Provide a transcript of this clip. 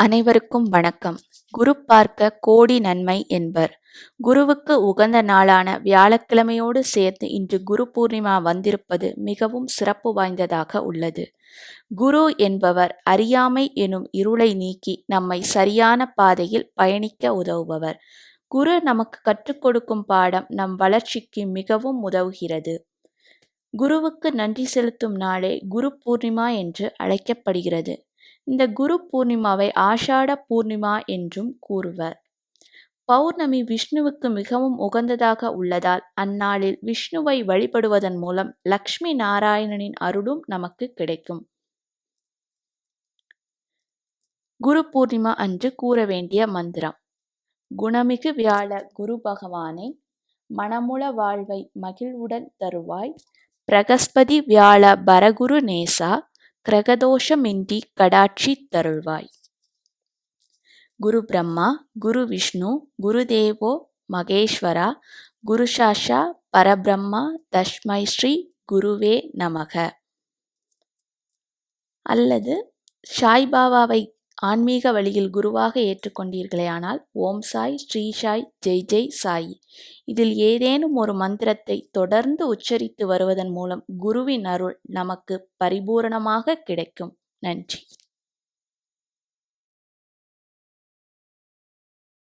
அனைவருக்கும் வணக்கம். குரு பார்க்க கோடி நன்மை என்பர். குருவுக்கு உகந்த நாளான வியாழக்கிழமையோடு சேர்த்து இன்று குரு பூர்ணிமா வந்திருப்பது மிகவும் சிறப்பு வாய்ந்ததாக உள்ளது. குரு என்பவர் அறியாமை எனும் இருளை நீக்கி நம்மை சரியான பாதையில் பயணிக்க உதவுபவர். குரு நமக்கு கற்றுக் கொடுக்கும் பாடம் நம் வளர்ச்சிக்கு மிகவும் உதவுகிறது. குருவுக்கு நன்றி செலுத்தும் நாளே குரு பூர்ணிமா என்று அழைக்கப்படுகிறது. இந்த குரு பூர்ணிமாவை ஆஷாட பூர்ணிமா என்றும் கூறுவர். பௌர்ணமி விஷ்ணுவுக்கு மிகவும் உகந்ததாக உள்ளதால் அந்நாளில் விஷ்ணுவை வழிபடுவதன் மூலம் லக்ஷ்மி நாராயணனின் அருளும் நமக்கு கிடைக்கும். குரு பூர்ணிமா அன்று கூற வேண்டிய மந்திரம்: குணமிகு வியாழ குரு பகவானை, மனமுள வாழ்வை மகிழ்வுடன் தருவாய். பிரகஸ்பதி வியாழ பரகுரு நேசா, கிரகதோஷமின்றி கடாட்சி தருள்வாய். குரு பிரம்மா, குரு விஷ்ணு, குரு தேவோ மகேஸ்வரா, குரு சாஷா பரபிரம்மா, தஸ்மை ஸ்ரீ குருவே நமக. அல்லது சாய்பாபாவை ஆன்மீக வழியில் குருவாக ஏற்றுக்கொண்டீர்களேயானால் ஓம் சாய், ஸ்ரீ சாய், ஜெய் ஜெய் சாயி. இதில் ஏதேனும் ஒரு மந்திரத்தை தொடர்ந்து உச்சரித்து வருவதன் மூலம் குருவின் அருள் நமக்கு பரிபூரணமாக கிடைக்கும். நன்றி.